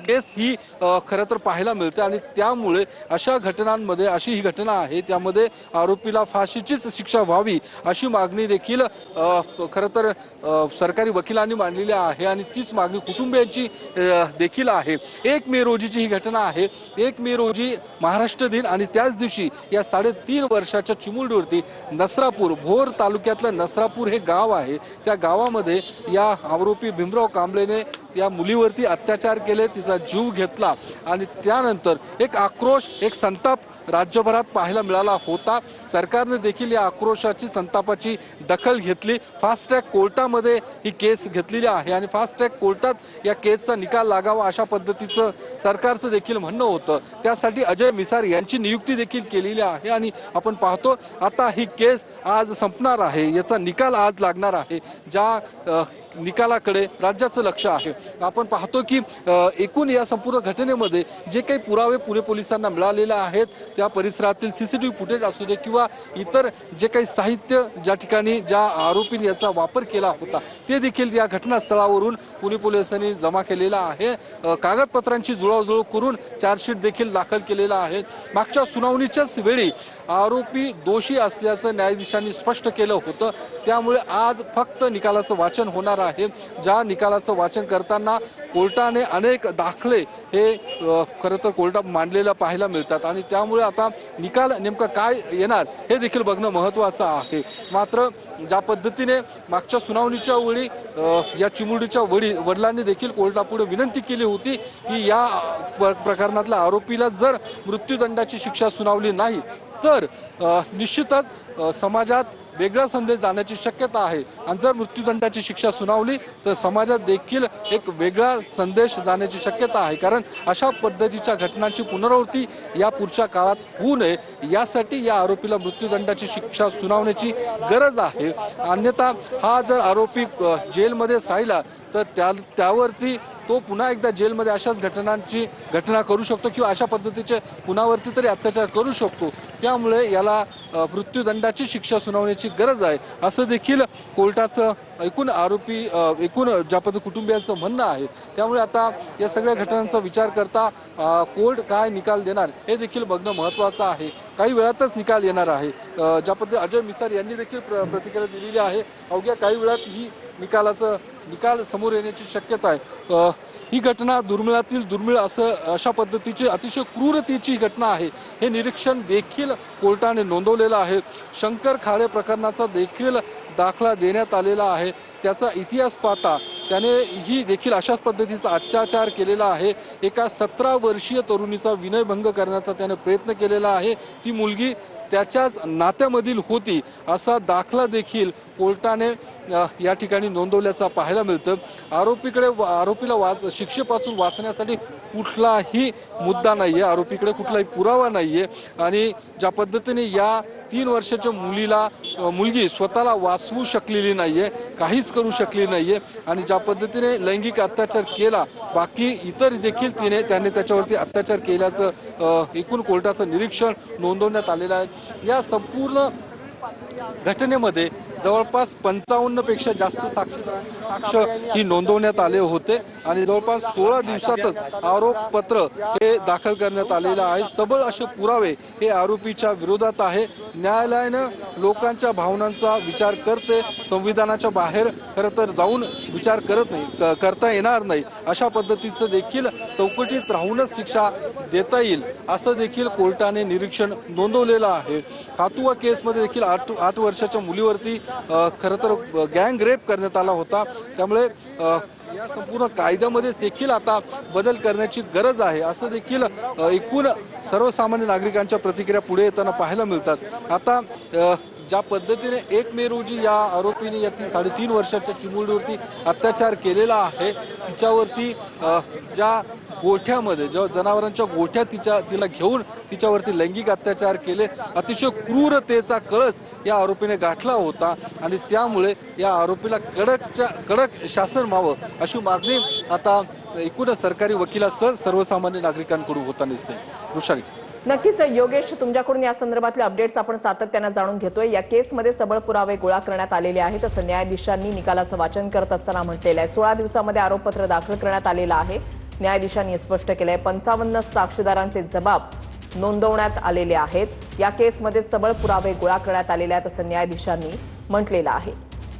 केस ही खरं तर पाहायला मिळते आणि त्यामुळे अशा घटनांमध्ये अशी ही घटना आहे त्यामध्ये आरोपीला फाशीचीच शिक्षा व्हावी अशी मागणी देखील खरं तर सरकारी वकिलांनी मांडलेली आहे आणि तीच मागणी कुटुंबियांची देखील आहे। 1 मे रोजीची ही घटना आहे। 1 मे रोजी महाराष्ट्र दिन आणि त्याच दिवशी या 3.5 वर्षाच्या चिमुरडीवरती नसरापूर भोर तालुक्यातलं नसरापूर हे गाव आहे, त्या गावामध्ये या आरोपी भीमराव कांबळेने या मुलीवरती अत्याचार केले, तिचा जीव घेतला आणि त्यानंतर एक आक्रोश एक संताप राज्यभरात पाहायला मिळाला होता। सरकारने देखील या आक्रोशाची संतापाची दखल घेतली। फास्ट ट्रॅक कोर्टामध्ये ही केस घेतलेली आहे आणि फास्ट ट्रॅक कोर्टात या केसचा निकाल लागावा अशा पद्धतीचं सरकारचं देखील म्हणणं होतं। त्यासाठी अजय मिसार यांची नियुक्ती देखील केलेली आहे आणि आपण पाहतो आता ही केस आज संपणार आहे, याचा निकाल आज लागणार आहे। ज्या निकालाकडे राज्याचं लक्ष आहे। आपण पाहतो की एकूण या संपूर्ण घटनेमध्ये जे काही पुरावे पुणे पोलिसांना मिळालेले आहेत त्या परिसरातील सीसीटीव्ही फुटेज असू दे किंवा इतर जे काही साहित्य ज्या ठिकाणी ज्या आरोपींनी याचा वापर केला होता ते देखील या घटनास्थळावरून पुणे पोलिसांनी जमा केलेला आहे। कागदपत्रांची जुळवाजुळव करून चार्जशीट देखील दाखल केलेला आहे। मागच्या सुनावणीच्याच वेळी आरोपी दोषी असल्याचं न्यायाधीशांनी स्पष्ट केलं होतं, त्यामुळे आज फक्त निकालाचं वाचन होणार आहे। ज्या निकालाचं वाचन करताना कोर्टाने अनेक दाखले हे खरं तर कोर्टात मांडलेलं पाहायला मिळतात आणि त्यामुळे आता निकाल नेमका काय येणार हे देखील बघणं महत्त्वाचं आहे। मात्र ज्या पद्धतीने मागच्या सुनावणीच्या वेळी या चिमुरडीच्या वडिलांनी देखील कोर्टापुढे विनंती केली होती की या प्रकरणातल्या आरोपीला जर मृत्यूदंडाची शिक्षा सुनावली नाही तर निश्चितच समाजात वेगळा संदेश जाण्याची शक्यता आहे आणि जर मृत्यूदंडाची शिक्षा सुनावली तर समाजात देखील एक वेगळा संदेश जाण्याची शक्यता आहे, कारण अशा पद्धतीच्या घटनांची पुनरावृत्ती या पुढच्या काळात होऊ नये यासाठी या आरोपीला मृत्यूदंडाची शिक्षा सुनावण्याची गरज आहे। अन्यथा हा जर आरोपी जेलमध्येच राहिला तर त्यावरती तो पुन्हा एकदा जेलमध्ये अशाच घटना करू शकतो किंवा अशा पद्धतीचे पुन्हावरती तरी अत्याचार करू शकतो। त्यामुळे याला मृत्यूदंडाची शिक्षा सुनावण्याची गरज आहे असं देखील कोर्टाचं एकूण ज्या पद्धती कुटुंबियांचं म्हणणं आहे। त्यामुळे आता या सगळ्या घटनांचा विचार करता कोर्ट काय निकाल देणार हे देखील बघणं महत्त्वाचं आहे। काही वेळातच निकाल येणार आहे। ज्या पद्धती अजय मिसार यांनी देखील प्रतिक्रिया दिलेली आहे, अवघ्या काही वेळात ही निकाल समोर येण्याची शक्यता आहे। ही घटना दुर्मिळातील दुर्मिळ अशा पद्धतीची अतिशय क्रूरतेची घटना आहे हे निरीक्षण देखील कोर्टाने नोंदवलेलं आहे। शंकर खाडे प्रकरणाचा देखील दाखला देण्यात आलेला आहे। त्याचा इतिहास पाहता त्याने ही देखील अशाच पद्धतीचा अत्याचार केलेला आहे। एका 17 वर्षीय तरुणीचा विनयभंग करण्याचा त्याने प्रयत्न केलेला आहे। ती मुलगी त्याच्याच नात्यामधील होती असा दाखला देखील कोर्टाने या ठिकाणी नोंदवल्याचा पाहायला मिळतं। आरोपीला शिक्षेपासून वाचण्यासाठी कुठलाही मुद्दा नाहीये, आरोपीकडे कुठलाही पुरावा नाहीये आणि ज्या पद्धतीने या 3 वर्षाच्या मुलगी स्वतःला वाचवू शकलेली नाहीये, काहीच करू शकली नाहीये आणि ज्या पद्धतीने लैंगिक अत्याचार केला बाकी इतर देखील त्याने त्याच्यावरती अत्याचार केल्याचं एकूण कोर्टाचं निरीक्षण नोंदवण्यात आलेलं आहे। या संपूर्ण घटनेमध्ये जवळपास 55 पेक्षा जास्त साक्ष ही नोंदवण्यात आले होते आणि जवळपास 16 दिवसातच आरोपपत्र हे दाखल करण्यात आलेलं आहे। सबळ असे पुरावे हे आरोपीच्या विरोधात आहे। न्यायालयानं लोकांच्या भावनांचा विचार करते, संविधानाच्या बाहेर खरं तर जाऊन विचार करता येणार नाही अशा पद्धतीचं देखील चौकटीत राहूनच शिक्षा देता येईल असं देखील कोर्टाने निरीक्षण नोंदवलेलं आहे। हातुआ केसमध्ये देखील 8 वर्षाच्या मुलीवरती खरं तर गँग रेप करण्यात आला होता। त्यामुळे या संपूर्ण कायद्यामध्ये देखील आता बदल करण्याची गरज आहे असं देखील एकूण सर्वसामान्य नागरिकांच्या प्रतिक्रिया पुढे येताना पाहायला मिळतात। आता ज्या पद्धतीने 1 मे रोजी या आरोपीने या 3.5 वर्षाच्या चिमुरडीवरती अत्याचार केलेला आहे, तिच्यावरती ज्या गोठ्यामध्ये जनावरांच्या गोठ्यात तिला घेऊन तिच्यावरती लैंगिक अत्याचार केले, अतिशय क्रूरतेचा कळस या आरोपीने गाठला होता आणि त्यामुळे या आरोपीला कडक शासन व्हावं अशी मागणी आता एकूण सरकारी वकिलांसह सर्वसामान्य नागरिकांकडून होताना दिसते। वृषाली, नक्कीच योगेश, तुमच्याकडून या संदर्भातले अपडेट्स आपण सातत्याने जाणून घेतोय। या केसमध्ये सबळ पुरावे गोळा करण्यात आलेले आहेत असं न्यायाधीशांनी निकालाचं वाचन करत असताना म्हटलेलं आहे। 16 दिवसामध्ये आरोपपत्र दाखल करण्यात आलेलं आहे। न्यायाधीशांनी स्पष्ट केलंय. 55 साक्षीदारांचे जबाब नोंदवण्यात आलेले आहेत. या केसमध्ये सबळ पुरावे गोळा करण्यात आलेले आहेत असं न्यायाधीशांनी म्हटलेलं आहे.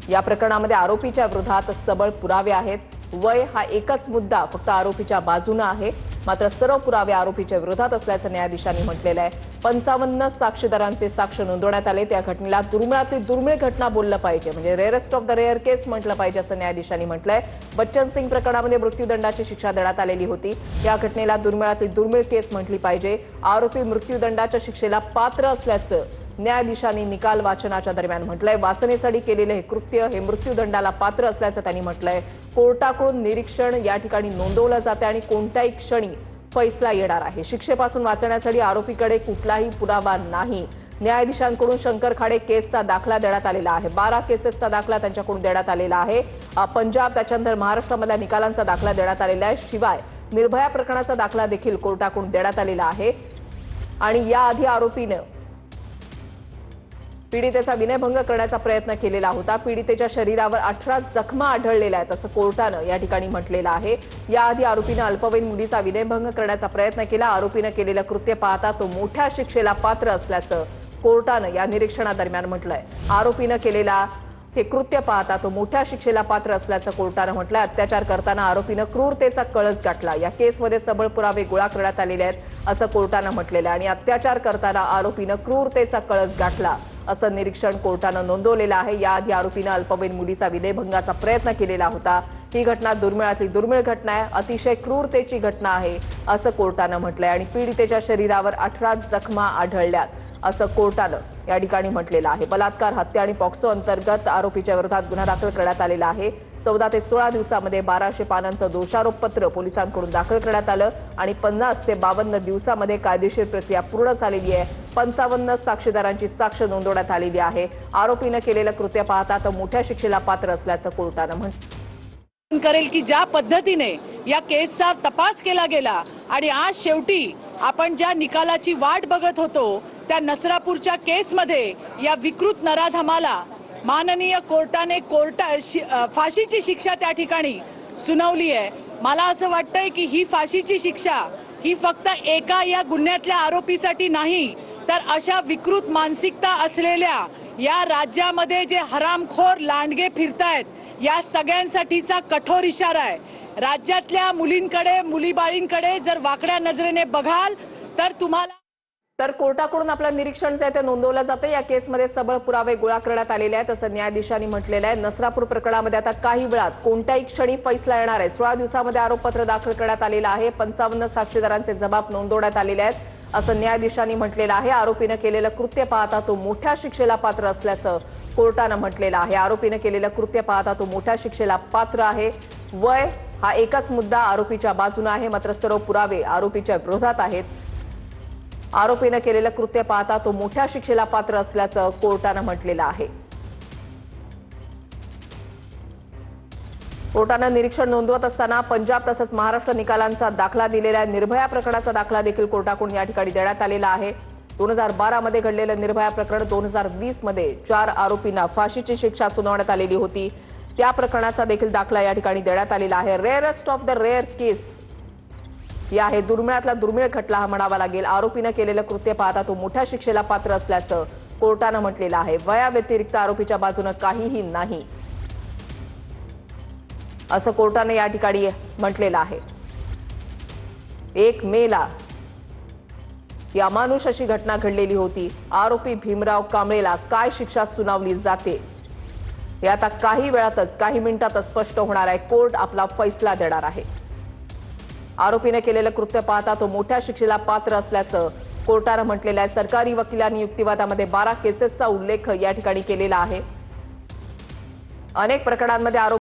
या प्रकरणामध्ये आरोपीच्या विरोधात सबळ पुरावे आहेत. वय हा एकच मुद्दा फक्त आरोपीच्या बाजूने आहे, मात्र सर्व पुरावे आरोपीच्या विरोधात असल्याचं न्यायाधीशांनी म्हटलेलं आहे. 55 साक्षीदारांचे साक्ष नोंदवण्यात आले. त्या घटनेला दुर्मिळातली दुर्मिळ घटना बोललं पाहिजे, म्हणजे रेअरेस्ट ऑफ द रेअर केस म्हटलं पाहिजे असं न्यायाधीशांनी म्हटलंय. बच्चन सिंग प्रकरणामध्ये मृत्यूदंडाची शिक्षा देण्यात आलेली होती. या घटनेला दुर्मिळातली दुर्मिळ केस म्हटली पाहिजे. आरोपी मृत्यूदंडाच्या शिक्षेला पात्र असल्याचं न्यायाधीशांनी निकाल वाचनाच्या दरम्यान म्हटलंय. वासनेसाठी केलेलं हे कृत्य हे मृत्यूदंडाला पात्र असल्याचं त्यांनी म्हटलंय. कोर्टाकडून निरीक्षण या ठिकाणी नोंदवलं जाते आणि कोणत्याही क्षणी फैसला येणार आहे. शिक्षेपासून वाचण्यासाठी आरोपीकडे कुठलाही पुरावा नाही. न्यायाधीशांकडून शंकर खाडे केसचा दाखला देण्यात आलेला आहे. 12 केसेसचा दाखला त्यांच्याकडून देण्यात आलेला आहे. पंजाब त्याच्यानंतर महाराष्ट्रामधल्या निकालांचा दाखला देण्यात आलेला आहे. शिवाय निर्भया प्रकरणाचा दाखला देखील कोर्टाकडून देण्यात आलेला आहे. आणि याआधी आरोपीनं पीडितेचा विनयभंग करण्याचा प्रयत्न केलेला होता. पीडितेच्या शरीरावर 18 जखमा आढळलेल्या आहेत असं कोर्टानं या ठिकाणी म्हटलेलं आहे. याआधी आरोपीनं अल्पवयीन मुलीचा विनयभंग करण्याचा प्रयत्न केला. आरोपीनं केलेलं कृत्य पाहता तो मोठ्या शिक्षेला पात्र असल्याचं कोर्टानं या निरीक्षणादरम्यान म्हटलंय. आरोपीनं केलेला हे कृत्य पाहता तो मोठ्या शिक्षेला पात्र असल्याचं कोर्टानं म्हटलंय. अत्याचार करताना आरोपीनं क्रूरतेचा कळस गाठला. या केसमध्ये सबळ पुरावे गोळा करण्यात आलेले आहेत असं कोर्टानं म्हटलेलं आहे. आणि अत्याचार करताना आरोपीनं क्रूरतेचा कळस गाठला असं निरीक्षण कोर्टानं नोंदवलेलं आहे. याआधी आरोपीनं अल्पवयीन मुलीचा विनयभंगाचा प्रयत्न केलेला होता. ही घटना दुर्मिळातली दुर्मिळ घटना आहे, अतिशय क्रूरतेची घटना आहे असं कोर्टानं म्हटलंय. आणि पीडितेच्या शरीरावर 18 जखमा आढळल्यात असं कोर्टानं या ठिकाणी म्हटलेलं आहे. बलात्कार, हत्या आणि पॉक्सो अंतर्गत आरोपीच्या विरोधात गुन्हा दाखल करण्यात आलेला आहे. 14 ते 16 दिवसामध्ये 1200 पानांचं दोषारोपपत्र पोलिसांकडून दाखल करण्यात आलं आणि 50 ते 52 दिवसामध्ये कायदेशीर प्रक्रिया पूर्ण झालेली आहे. 55 साक्षीदारांची साक्ष नोंदवण्यात आलेली आहे. आरोपीनं केलेलं कृत्य पाहता तो मोठ्या शिक्षेला पात्र असल्याचं कोर्टानं म्हटलं. करेल की ज्या पद्धतीने या केसचा तपास केला गेला आणि आज शेवटी आपण ज्या निकालाची वाट बघत होतो त्या नसरापूरच्या केसमध्ये या विकृत नराधमाला माननीय कोर्टाने फाशीची शिक्षा त्या ठिकाणी सुनावली आहे. मला असं वाटतंय की ही फाशीची शिक्षा ही फक्त एका या गुन्ह्यातल्या आरोपीसाठी नाही, तर अशा विकृत मानसिकता असलेल्या या राज्यामध्ये जे हरामखोर लांडगे फिरतायत या सगळ्यांसाठीचा कठोर इशारा आहे. राज्यातल्या मुलींकडे, मुलीबाळींकडे जर वाकड्या नजरेने बघाल तर तुम्हाला कोर्टाकडून आपलं निरीक्षण जे ते नोंदवलं जातं. या केसमध्ये सबळ पुरावे गोळा करण्यात आलेले आहेत असं न्यायाधीशांनी म्हटलेलं आहे. नसरापूर प्रकरणामध्ये आता काही वेळात कोणत्याही क्षणी फैसला येणार आहे. 16 दिवसामध्ये आरोपपत्र दाखल करण्यात आलेलं आहे. 55 साक्षीदारांचे जबाब नोंदवण्यात आलेले आहेत असं न्यायाधीशांनी म्हटलेलं आहे. आरोपीनं केलेलं कृत्य पाहता तो मोठ्या शिक्षेला पात्र असल्याचं कोर्टानं म्हटलेलं आहे. आरोपीनं केलेलं कृत्य पाहता तो मोठ्या शिक्षेला पात्र आहे. वय हा एकच मुद्दा आरोपीच्या बाजूने आहे, मात्र सर्व पुरावे आरोपीच्या विरोधात आहेत. आरोपीनं केलेलं कृत्य पाहता तो मोठ्या शिक्षेला पात्र असल्याचं कोर्टानं म्हटलेलं आहे. कोर्टानं निरीक्षण नोंदवत असताना पंजाब तसंच महाराष्ट्र निकालांचा दाखला दिलेला आहे. निर्भया प्रकरणाचा दाखला देखील कोर्टाकडून या ठिकाणी देण्यात आलेला आहे. 2012 मध्ये घडलेलं निर्भया प्रकरण 2020 मध्ये 4 आरोपींना फाशीची शिक्षा सुनावण्यात आलेली होती. त्या प्रकरणाचा देखील दाखला या ठिकाणी देण्यात आलेला आहे. रेअरेस्ट ऑफ द रेअर केस या आहे, दुर्मिळातला दुर्मिळ खटला हा म्हणावा लागेल. आरोपीनं केलेलं कृत्य पाहता तो मोठ्या शिक्षेला पात्र असल्याचं कोर्टानं म्हटलेलं आहे. वयाव्यतिरिक्त आरोपीच्या बाजूनं काहीही नाही असं कोर्टानं या ठिकाणी म्हटलेलं आहे. 1 मेला ही अमानुष अशी घटना घडलेली होती. आरोपी भीमराव कांबळेला काय शिक्षा सुनावली जाते हे आता काही वेळातच, काही मिनिटातच स्पष्ट होणार आहे. कोर्ट आपला फैसला देणार आहे. आरोपीने केलेलं कृत्य पाहता तो मोठ्या शिक्षेला पात्र असल्याचं कोर्टानं म्हटलेलं आहे. सरकारी वकिलांनी युक्तिवादामध्ये 12 केसेसचा उल्लेख या ठिकाणी केलेला आहे. अनेक प्रकरणांमध्ये आरोप